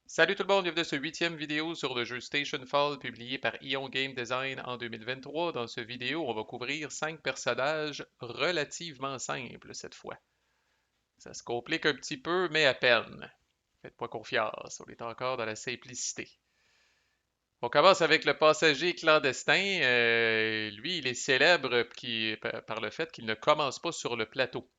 Salut tout le monde, bienvenue à ce huitième vidéo sur le jeu Stationfall publié par Ion Game Design en 2023. Dans ce vidéo, on va couvrir 5 personnages relativement simples cette fois. Ça se complique un petit peu, mais à peine. Faites-moi confiance, on est encore dans la simplicité. On commence avec le passager clandestin. Lui, il est célèbre par le fait qu'il ne commence pas sur le plateau.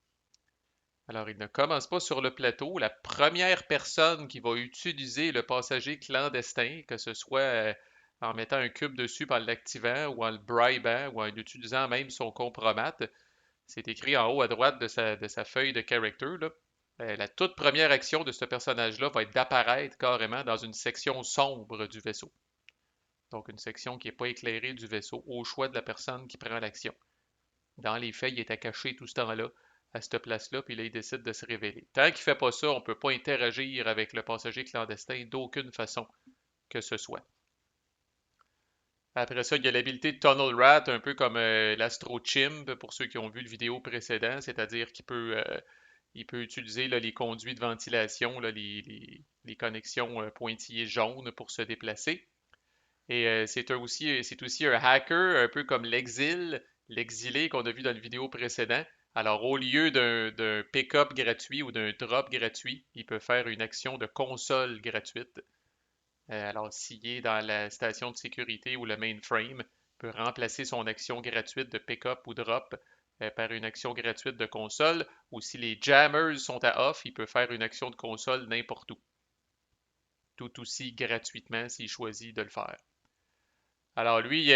Alors, il ne commence pas sur le plateau. La première personne qui va utiliser le passager clandestin, que ce soit en mettant un cube dessus, en l'activant, ou en le bribant, ou en utilisant même son compromat, c'est écrit en haut à droite de sa feuille de character, là. La toute première action de ce personnage-là va être d'apparaître carrément dans une section sombre du vaisseau. Donc, une section qui n'est pas éclairée du vaisseau, au choix de la personne qui prend l'action. Dans les faits, il était caché tout ce temps-là, à cette place-là, puis là, il décide de se révéler. Tant qu'il ne fait pas ça, on ne peut pas interagir avec le passager clandestin d'aucune façon que ce soit. Après ça, il y a l'habilité de Tunnel Rat, un peu comme l'Astro Chimp, pour ceux qui ont vu le vidéo précédent, c'est-à-dire qu'il peut utiliser là, les conduits de ventilation, là, les connexions pointillées jaunes pour se déplacer. Et c'est aussi un hacker, un peu comme l'exilé qu'on a vu dans le vidéo précédent. Alors, au lieu d'un pick-up gratuit ou d'un drop gratuit, il peut faire une action de console gratuite. Alors, s'il est dans la station de sécurité ou le mainframe, il peut remplacer son action gratuite de pick-up ou drop par une action gratuite de console. Ou si les jammers sont à off, il peut faire une action de console n'importe où. Tout aussi gratuitement s'il choisit de le faire. Alors lui,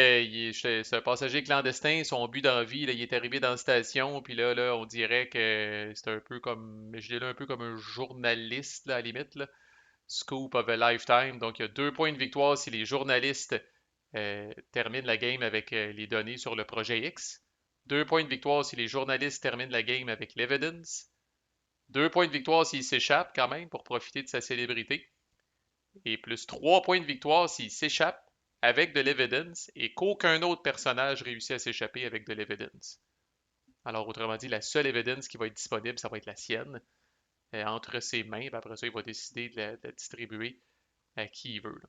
c'est un passager clandestin, son but dans la vie, là, il est arrivé dans la station, puis là, on dirait que c'est un peu comme, je dirais un peu comme un journaliste, là, à la limite, là. Scoop of a lifetime. Donc il y a 2 points de victoire si les journalistes terminent la game avec les données sur le projet X. 2 points de victoire si les journalistes terminent la game avec l'evidence. 2 points de victoire s'il s'échappe quand même pour profiter de sa célébrité et plus 3 points de victoire s'il s'échappe avec de l'evidence et qu'aucun autre personnage réussit à s'échapper avec de l'evidence. Alors, autrement dit, la seule evidence qui va être disponible, ça va être la sienne, entre ses mains, puis après ça, il va décider de la distribuer à qui il veut.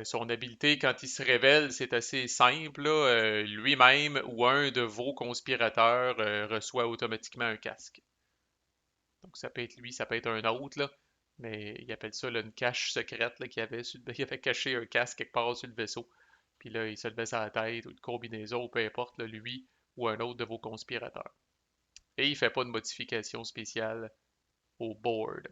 Son habileté, quand il se révèle, c'est assez simple, là. Lui-même ou un de vos conspirateurs reçoit automatiquement un casque. Donc, ça peut être lui, ça peut être un autre, là. Mais il appelle ça là, une cache secrète là, il avait caché un casque quelque part sur le vaisseau. Puis là, il se le met sur la tête, ou une combinaison, ou peu importe, là, lui ou un autre de vos conspirateurs. Et il fait pas de modification spéciale au board.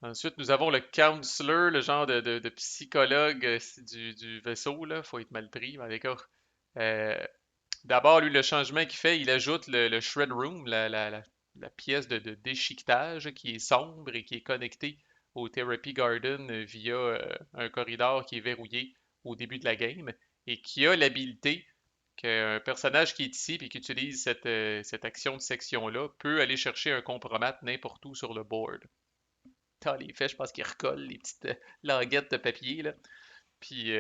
Ensuite, nous avons le counselor, le genre de psychologue du vaisseau, là. Faut être mal pris, mais d'accord. Euh, D'abord, lui, le changement qu'il fait, il ajoute le Shred Room, la pièce de déchiquetage qui est sombre et qui est connectée au Therapy Garden via un corridor qui est verrouillé au début de la game et qui a l'habilité qu'un personnage qui est ici et qui utilise cette action de section-là peut aller chercher un compromat n'importe où sur le board. Dans les faits, je pense qu'il recolle les petites languettes de papier, là. Puis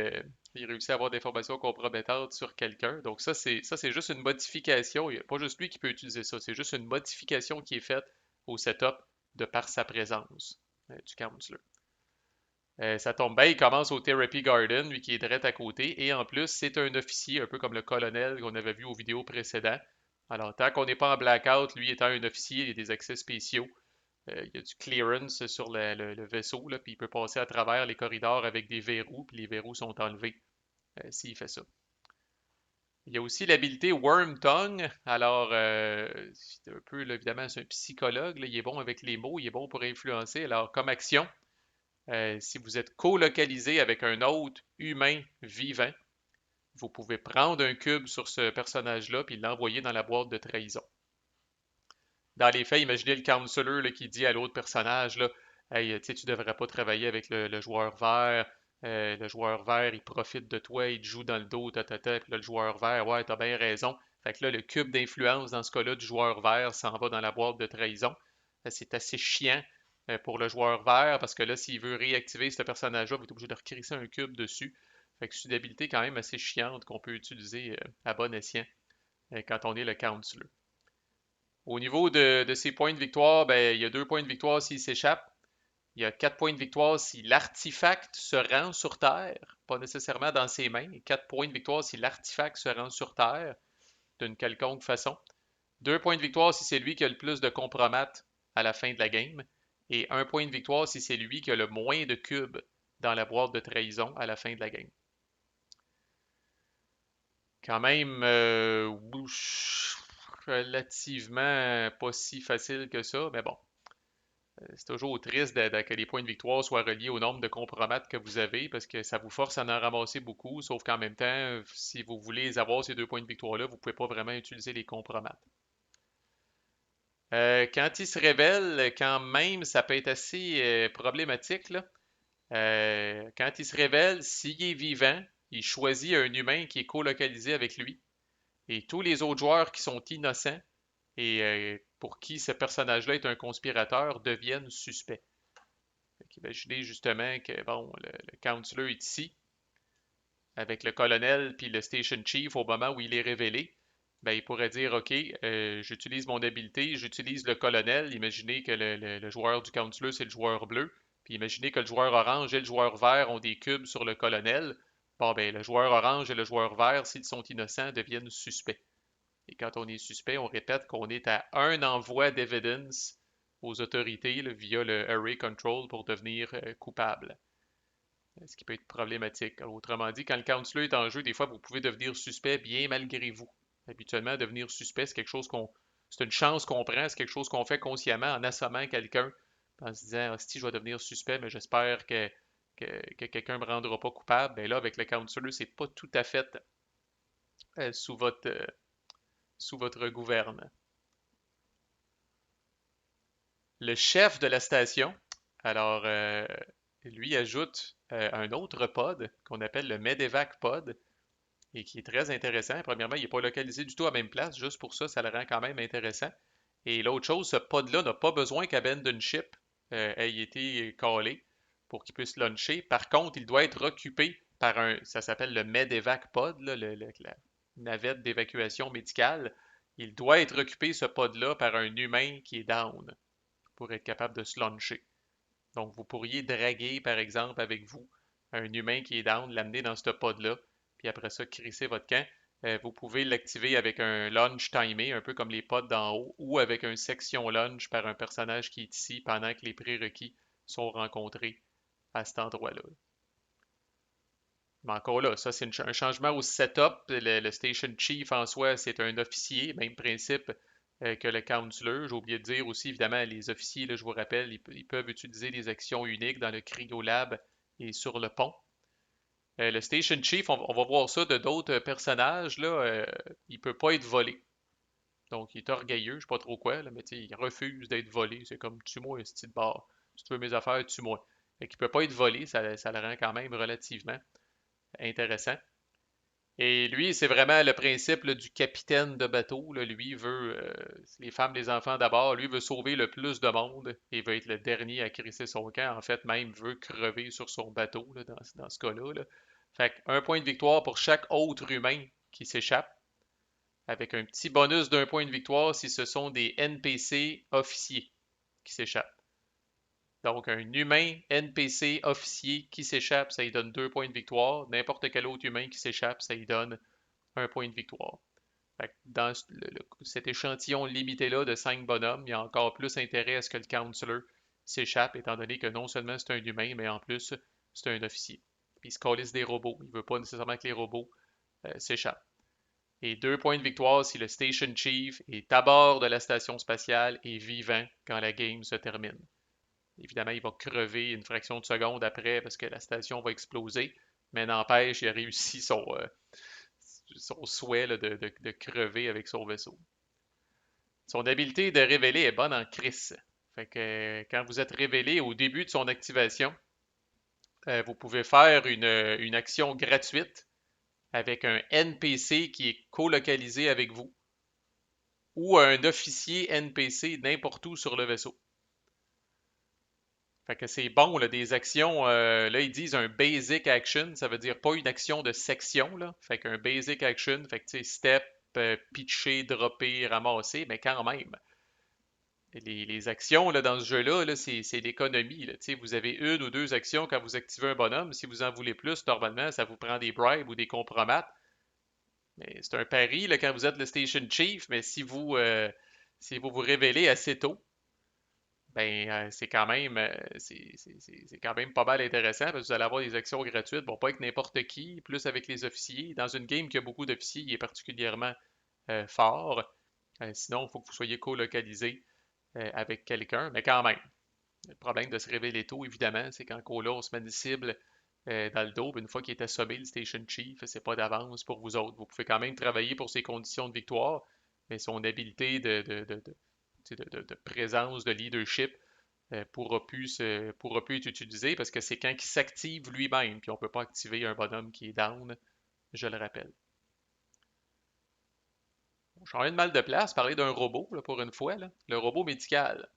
il réussit à avoir des informations compromettantes sur quelqu'un. Donc ça c'est juste une modification. Il n'y a pas juste lui qui peut utiliser ça. C'est juste une modification qui est faite au setup de par sa présence du counselor. Ça tombe bien, il commence au Therapy Garden, lui qui est direct à côté. Et en plus, c'est un officier, un peu comme le colonel qu'on avait vu aux vidéos précédentes. Alors, tant qu'on n'est pas en blackout, lui étant un officier, il a des accès spéciaux. Il y a du clearance sur le vaisseau, là, puis il peut passer à travers les corridors avec des verrous, puis les verrous sont enlevés s'il fait ça. Il y a aussi l'habilité Worm Tongue. Alors, c'est un peu, là, évidemment, c'est un psychologue. Là, il est bon avec les mots, il est bon pour influencer. Alors, comme action, si vous êtes colocalisé avec un autre humain vivant, vous pouvez prendre un cube sur ce personnage-là puis l'envoyer dans la boîte de trahison. Dans les faits, imaginez le counselor là, qui dit à l'autre personnage là, hey, tu devrais pas travailler avec le joueur vert. Le joueur vert, il profite de toi, il te joue dans le dos, puis là, le joueur vert, ouais, t'as bien raison. Fait que là, le cube d'influence dans ce cas-là du joueur vert s'en va dans la boîte de trahison. C'est assez chiant pour le joueur vert parce que là, s'il veut réactiver ce personnage-là, il va être obligé de recrisser un cube dessus. Fait que c'est une habilité quand même assez chiante qu'on peut utiliser à bon escient quand on est le counselor. Au niveau de ses points de victoire, ben, il y a 2 points de victoire s'il s'échappe. Il y a 4 points de victoire si l'artefact se rend sur Terre, pas nécessairement dans ses mains. 4 points de victoire si l'artefact se rend sur Terre d'une quelconque façon. 2 points de victoire si c'est lui qui a le plus de compromates à la fin de la game. Et 1 point de victoire si c'est lui qui a le moins de cubes dans la boîte de trahison à la fin de la game. Quand même, relativement pas si facile que ça, mais bon. C'est toujours triste que les points de victoire soient reliés au nombre de compromates que vous avez parce que ça vous force à en ramasser beaucoup, sauf qu'en même temps, si vous voulez avoir ces 2 points de victoire-là, vous ne pouvez pas vraiment utiliser les compromates. Quand il se révèle, quand même, ça peut être assez problématique, là. Quand il se révèle, s'il est vivant, il choisit un humain qui est colocalisé avec lui. Et tous les autres joueurs qui sont innocents et pour qui ce personnage-là est un conspirateur deviennent suspects. Imaginez justement que bon, le counselor est ici, avec le colonel puis le station chief au moment où il est révélé. Ben, il pourrait dire, OK, j'utilise mon habileté, j'utilise le colonel. Imaginez que le joueur du counselor, c'est le joueur bleu. Puis imaginez que le joueur orange et le joueur vert ont des cubes sur le colonel. Bon, ben, le joueur orange et le joueur vert, s'ils sont innocents, deviennent suspects. Et quand on est suspect, on répète qu'on est à un envoi d'evidence aux autorités là, via le array control pour devenir coupable. Ce qui peut être problématique. Autrement dit, quand le counselor est en jeu, des fois, vous pouvez devenir suspect bien malgré vous. Habituellement, devenir suspect, c'est quelque chose c'est une chance qu'on prend, c'est quelque chose qu'on fait consciemment en assommant quelqu'un, en se disant, ah, si je vais devenir suspect, mais j'espère que quelqu'un ne me rendra pas coupable. Mais là, avec le counselor, c'est pas tout à fait euh, sous votre, euh, sous votre gouverne. Le chef de la station, alors, lui ajoute un autre pod qu'on appelle le Medevac pod et qui est très intéressant. Premièrement, il n'est pas localisé du tout à la même place, juste pour ça, ça le rend quand même intéressant. Et l'autre chose, ce pod-là n'a pas besoin qu'Abandon Ship ait été callé pour qu'il puisse launcher. Par contre, il doit être occupé par ça s'appelle le Medevac pod, là, la navette d'évacuation médicale. Il doit être occupé, ce pod-là, par un humain qui est down pour être capable de se launcher. Donc, vous pourriez draguer, par exemple, avec vous un humain qui est down, l'amener dans ce pod-là, puis après ça, crisser votre camp. Vous pouvez l'activer avec un launch timé, un peu comme les pods d'en haut, ou avec un section launch par un personnage qui est ici pendant que les prérequis sont rencontrés à cet endroit-là. Mais encore là, ça c'est un changement au setup. Le Station Chief en soi, c'est un officier, même principe que le Counselor. J'ai oublié de dire aussi, évidemment, les officiers, là, je vous rappelle, ils peuvent utiliser des actions uniques dans le Cryolab et sur le pont. Le Station Chief, on va voir ça de d'autres personnages, là, il ne peut pas être volé. Donc, il est orgueilleux, je ne sais pas trop quoi, là, mais il refuse d'être volé. C'est comme, tue-moi, ce de bar. Si tu veux mes affaires, tue-moi. Fait qu'il ne peut pas être volé, ça le rend quand même relativement intéressant. Et lui, c'est vraiment le principe là, du capitaine de bateau. Là. Lui veut, les femmes, les enfants d'abord, lui veut sauver le plus de monde et veut être le dernier à crisser son camp. En fait, même veut crever sur son bateau là, dans ce cas-là. Là. Fait un point de victoire pour chaque autre humain qui s'échappe, avec un petit bonus d'un point de victoire si ce sont des NPC officiers qui s'échappent. Donc, un humain NPC officier qui s'échappe, ça lui donne 2 points de victoire. N'importe quel autre humain qui s'échappe, ça lui donne 1 point de victoire. Dans cet échantillon limité-là de 5 bonhommes, il y a encore plus intérêt à ce que le counselor s'échappe, étant donné que non seulement c'est un humain, mais en plus, c'est un officier. Puis il se calisse des robots. Il ne veut pas nécessairement que les robots s'échappent. Et 2 points de victoire si le Station Chief est à bord de la station spatiale et vivant quand la game se termine. Évidemment, il va crever une fraction de seconde après parce que la station va exploser, mais n'empêche, il a réussi son souhait là, de crever avec son vaisseau. Son habileté de révéler est bonne en crise. Fait que quand vous êtes révélé au début de son activation, vous pouvez faire une action gratuite avec un NPC qui est colocalisé avec vous ou un officier NPC n'importe où sur le vaisseau. Fait que c'est bon, là, des actions, là, ils disent un basic action, ça veut dire pas une action de section, là. Fait qu'un basic action, fait que, tu sais, step, pitcher, dropper, ramasser, mais quand même. les actions là, dans ce jeu-là, là, c'est l'économie. Là. Tu sais, vous avez une ou deux actions quand vous activez un bonhomme. Si vous en voulez plus, normalement, ça vous prend des bribes ou des compromates. Mais c'est un pari là, quand vous êtes le Station Chief, mais si vous vous révélez assez tôt, ben c'est quand même c'est quand même pas mal intéressant parce que vous allez avoir des actions gratuites. Bon, pas avec n'importe qui, plus avec les officiers. Dans une game qui a beaucoup d'officiers, il est particulièrement fort. Sinon, il faut que vous soyez colocalisé avec quelqu'un, mais quand même. Le problème de se révéler tôt, évidemment, c'est quand Cola, on se met une cible dans le dos, puis une fois qu'il est assommé, le Station Chief, c'est pas d'avance pour vous autres. Vous pouvez quand même travailler pour ses conditions de victoire, mais son habilité de présence, de leadership, pourra plus être utilisée parce que c'est quand il s'active lui-même, puis on peut pas activer un bonhomme qui est down, je le rappelle. Bon, je change de mal de place, parler d'un robot, là, pour une fois, là. Le robot médical.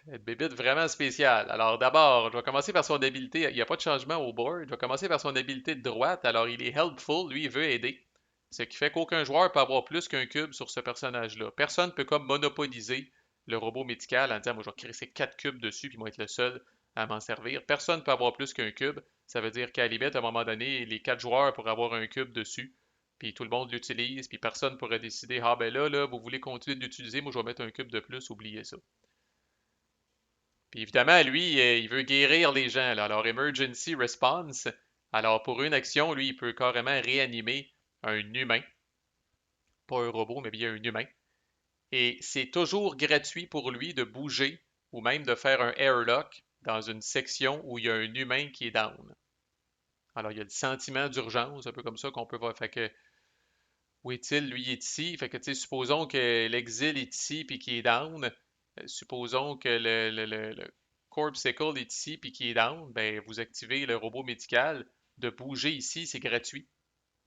Une bébite vraiment spéciale. Alors d'abord, je vais commencer par son habilité. Il n'y a pas de changement au board. Je vais commencer par son habilité de droite. Alors il est helpful, lui il veut aider. Ce qui fait qu'aucun joueur peut avoir plus qu'un cube sur ce personnage-là. Personne ne peut comme monopoliser le robot médical en disant moi je vais créer ces 4 cubes dessus puis moi être le seul à m'en servir. Personne ne peut avoir plus qu'un cube. Ça veut dire qu'à la limite, à un moment donné, les 4 joueurs pourraient avoir un cube dessus. Puis tout le monde l'utilise, puis personne ne pourrait décider, ah ben là, vous voulez continuer d'utiliser, moi je vais mettre un cube de plus, oubliez ça. Puis évidemment, lui, il veut guérir les gens, là. Alors, Emergency Response. Alors, pour une action, lui, il peut carrément réanimer un humain. Pas un robot, mais bien un humain. Et c'est toujours gratuit pour lui de bouger ou même de faire un airlock dans une section où il y a un humain qui est down. Alors, il y a le sentiment d'urgence, un peu comme ça qu'on peut voir. Fait que, où est-il? Lui, il est ici. Fait que, tu sais, supposons que l'exil est ici puis qu'il est down. Supposons que le Corpsicle est ici puis qu'il est down. Ben, vous activez le robot médical. De bouger ici, c'est gratuit.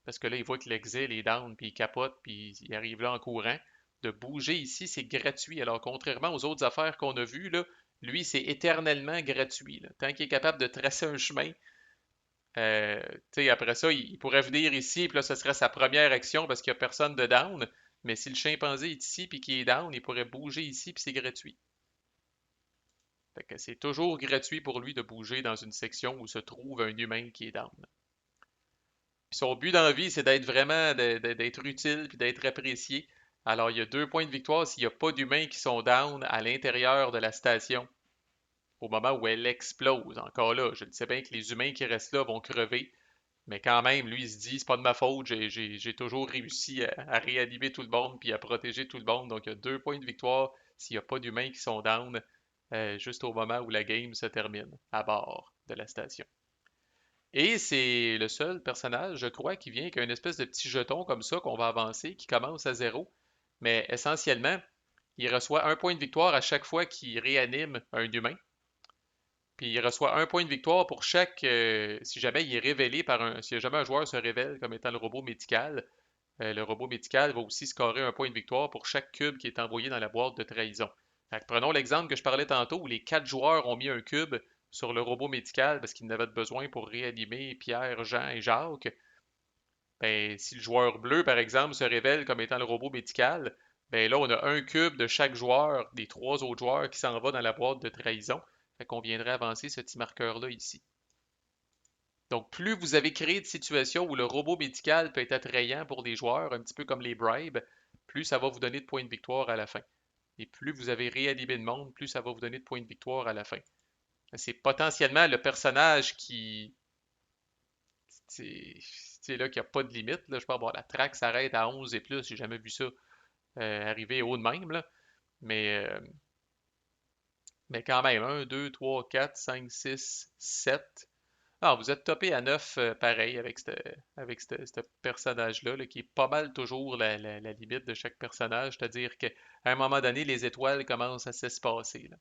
Parce que là, il voit que l'exil est down puis il capote puis il arrive là en courant. De bouger ici, c'est gratuit. Alors, contrairement aux autres affaires qu'on a vues, là, lui, c'est éternellement gratuit. Là. Tant qu'il est capable de tracer un chemin, après ça, il pourrait venir ici, puis là, ce serait sa première action parce qu'il n'y a personne de down. Mais si le chimpanzé est ici puis qu'il est down, il pourrait bouger ici puis c'est gratuit. Fait que c'est toujours gratuit pour lui de bouger dans une section où se trouve un humain qui est down. Puis son but dans la vie, c'est d'être vraiment, d'être utile puis d'être apprécié. Alors, il y a 2 points de victoire s'il n'y a pas d'humains qui sont down à l'intérieur de la station au moment où elle explose. Encore là, je le sais bien que les humains qui restent là vont crever. Mais quand même, lui, il se dit, c'est pas de ma faute, j'ai toujours réussi à réanimer tout le monde puis à protéger tout le monde. Donc, il y a 2 points de victoire s'il n'y a pas d'humains qui sont down juste au moment où la game se termine à bord de la station. Et c'est le seul personnage, je crois, qui vient avec un espèce de petit jeton comme ça qu'on va avancer, qui commence à zéro. Mais essentiellement, il reçoit 1 point de victoire à chaque fois qu'il réanime un humain. Puis il reçoit 1 point de victoire pour chaque. Si jamais il est révélé par un. Si jamais un joueur se révèle comme étant le robot médical va aussi scorer 1 point de victoire pour chaque cube qui est envoyé dans la boîte de trahison. Fait que prenons l'exemple que je parlais tantôt où les 4 joueurs ont mis un cube sur le robot médical parce qu'ils en avaient besoin pour réanimer Pierre, Jean et Jacques. Ben, si le joueur bleu, par exemple, se révèle comme étant le robot médical, ben là, on a un cube de chaque joueur, des 3 autres joueurs, qui s'en va dans la boîte de trahison. Fait qu'on viendrait avancer ce petit marqueur-là ici. Donc, plus vous avez créé de situations où le robot médical peut être attrayant pour des joueurs, un petit peu comme les bribes, plus ça va vous donner de points de victoire à la fin. Et plus vous avez réanimé de monde, plus ça va vous donner de points de victoire à la fin. C'est potentiellement le personnage qui, c'est là qu'il n'y a pas de limite. Là. Je peux avoir la track s'arrête à 11 et plus. J'ai jamais vu ça arriver haut de même. Là. Mais, euh, mais quand même, 1, 2, 3, 4, 5, 6, 7. Ah, vous êtes topé à 9 pareil avec ce personnage-là, là, qui est pas mal toujours la limite de chaque personnage. C'est-à-dire qu'à un moment donné, les étoiles commencent à s'espacer. Là.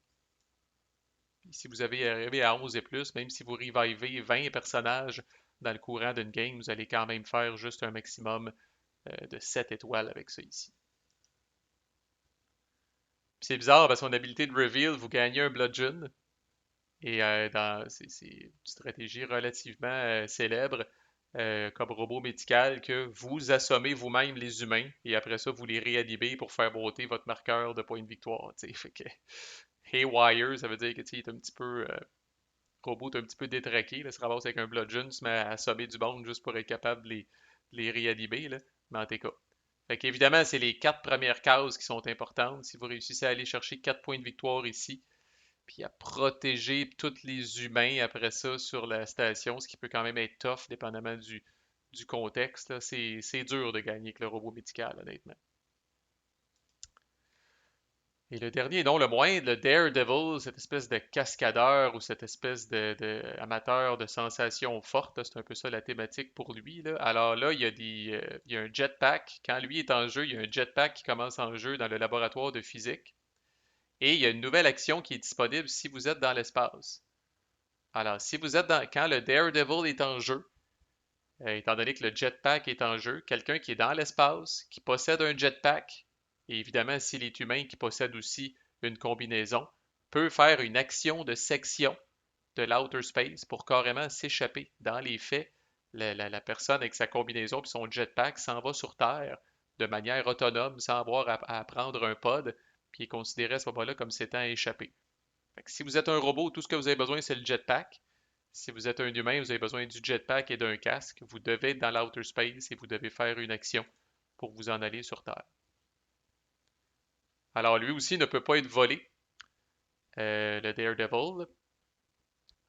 Puis si vous avez arrivé à 11 et plus, même si vous revivez 20 personnages dans le courant d'une game, vous allez quand même faire juste un maximum de 7 étoiles avec ça ici. Puis c'est bizarre parce que son habilité de reveal, vous gagnez un bludgeon. Et c'est une stratégie relativement célèbre. comme robot médical que vous assommez vous-même les humains et après ça, vous les réanimez pour faire monter votre marqueur de points de victoire. Tu sais. Fait que Haywire, ça veut dire que tu sais, il est un petit peu. Robot est un petit peu détraqué, là, se ramasse avec un bludgeon, se met à assommer du monde juste pour être capable de les réanimer, là. Mais en tout cas. Fait qu'évidemment, c'est les 4 premières cases qui sont importantes. Si vous réussissez à aller chercher 4 points de victoire ici, puis à protéger tous les humains après ça sur la station, ce qui peut quand même être tough, dépendamment du contexte, là. C'est dur de gagner avec le robot médical, honnêtement. Et le dernier, non le moindre, le Daredevil, cette espèce de cascadeur ou cette espèce de amateur de sensations fortes, là, c'est un peu ça la thématique pour lui, là. Alors là, il y a un jetpack. Quand lui est en jeu, il y a un jetpack qui commence en jeu dans le laboratoire de physique. Et il y a une nouvelle action qui est disponible si vous êtes dans l'espace. Alors, si vous êtes quand le Daredevil est en jeu, étant donné que le jetpack est en jeu, quelqu'un qui est dans l'espace, qui possède un jetpack, et évidemment s'il est humain qui possède aussi une combinaison, peut faire une action de section de l'outer space pour carrément s'échapper. Dans les faits, la personne avec sa combinaison et son jetpack s'en va sur Terre de manière autonome sans avoir à prendre un pod, puis est considéré à ce moment-là comme s'étant échappé. Fait que si vous êtes un robot, tout ce que vous avez besoin, c'est le jetpack. Si vous êtes un humain, vous avez besoin du jetpack et d'un casque. Vous devez être dans l'outer space et vous devez faire une action pour vous en aller sur Terre. Alors lui aussi ne peut pas être volé, le Daredevil.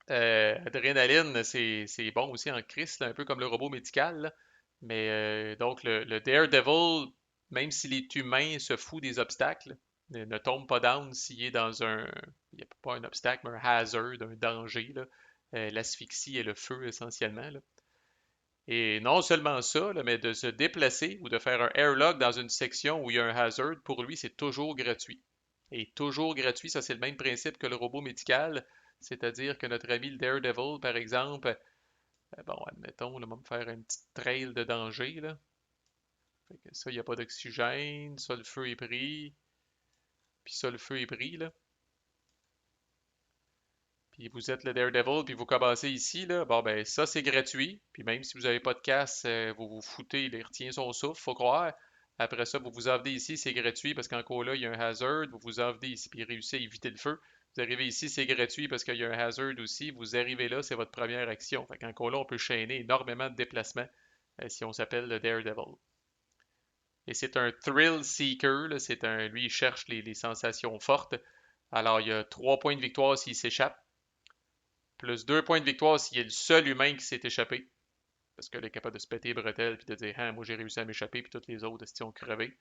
Adrénaline, c'est bon aussi en crise, là, un peu comme le robot médical, là. Mais donc le Daredevil, même s'il est humain, se fout des obstacles, ne tombe pas down s'il est dans il n'y a pas un obstacle, mais un hazard, un danger, là. L'asphyxie et le feu essentiellement, là. Et non seulement ça, là, mais de se déplacer ou de faire un airlock dans une section où il y a un hazard, pour lui, c'est toujours gratuit. Et toujours gratuit, ça c'est le même principe que le robot médical, c'est-à-dire que notre ami le Daredevil, par exemple, bon, admettons, là, on va me faire une petite trail de danger, là. Fait que ça, il n'y a pas d'oxygène, ça, le feu est pris, puis ça, le feu est pris, là. Puis vous êtes le Daredevil, puis vous commencez ici, là, bon, ben ça, c'est gratuit. Puis même si vous n'avez pas de casse, vous vous foutez, il retient son souffle, faut croire. Après ça, vous vous en venez ici, c'est gratuit parce qu'encore là, il y a un hazard. Vous vous en venez ici, puis réussissez à éviter le feu. Vous arrivez ici, c'est gratuit parce qu'il y a un hazard aussi. Vous arrivez là, c'est votre première action. Fait qu'encore là, on peut chaîner énormément de déplacements si on s'appelle le Daredevil. Et c'est un thrill seeker, là, lui, il cherche les sensations fortes. Alors, il y a 3 points de victoire s'il s'échappe, plus 2 points de victoire s'il est le seul humain qui s'est échappé. Parce qu'il est capable de se péter les bretelles puis de dire ah, moi j'ai réussi à m'échapper puis tous les autres ont crevé.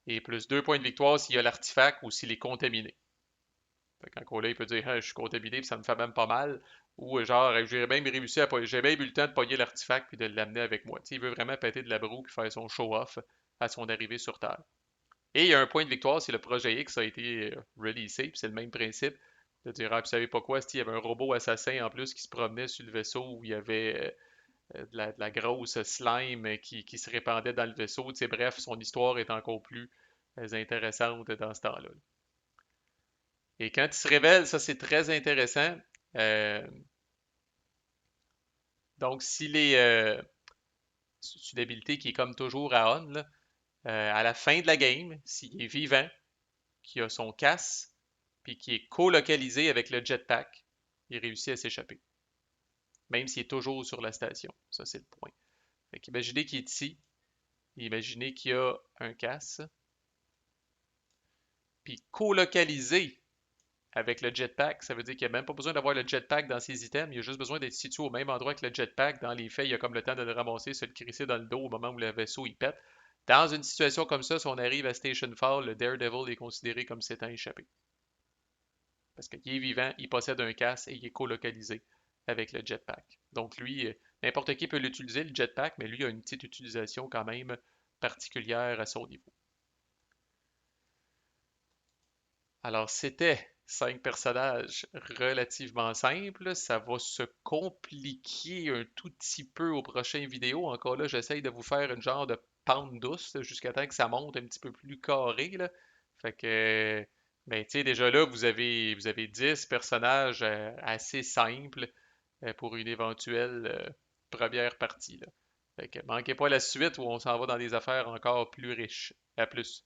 Et plus 2 points de victoire s'il y a l'artefact ou s'il est contaminé. Fait qu'encore là, il peut dire ah, je suis contaminé puis ça me fait même pas mal. Ou genre j'ai même réussi à j'ai même eu le temps de pogner l'artefact puis de l'amener avec moi. T'sais, il veut vraiment péter de la broue puis faire son show-off à son arrivée sur Terre. Et il y a un point de victoire si le projet X a été releasé, puis c'est le même principe. De dire, ah, puis vous savez pas quoi, il y avait un robot assassin en plus qui se promenait sur le vaisseau où il y avait de la grosse slime qui se répandait dans le vaisseau. Tu sais, bref, son histoire est encore plus intéressante dans ce temps-là. Et quand il se révèle, ça c'est très intéressant. Euh, donc, s'il est c'est une habilité qui est comme toujours à on, là, à la fin de la game, s'il est vivant, qu'il a son casse, puis qui est colocalisé avec le jetpack, il réussit à s'échapper. Même s'il est toujours sur la station. Ça, c'est le point. Fait qu'imaginez qu'il est ici, imaginez qu'il y a un casse, puis colocalisé avec le jetpack, ça veut dire qu'il n'y a même pas besoin d'avoir le jetpack dans ses items, il a juste besoin d'être situé au même endroit que le jetpack. Dans les faits, il a comme le temps de le ramasser, se le crisser dans le dos au moment où le vaisseau il pète. Dans une situation comme ça, si on arrive à Station Fall, le Daredevil est considéré comme s'étant échappé. Parce qu'il est vivant, il possède un casque et il est colocalisé avec le jetpack. Donc lui, n'importe qui peut l'utiliser, le jetpack, mais lui a une petite utilisation quand même particulière à son niveau. Alors c'était 5 personnages relativement simples. Ça va se compliquer un tout petit peu aux prochaines vidéos. Encore là, j'essaye de vous faire une genre de pente douce jusqu'à temps que ça monte un petit peu plus carré, là. Fait que, ben, tu sais, déjà là, vous avez 10 personnages assez simples pour une éventuelle première partie, là. Fait que manquez pas la suite où on s'en va dans des affaires encore plus riches. À plus.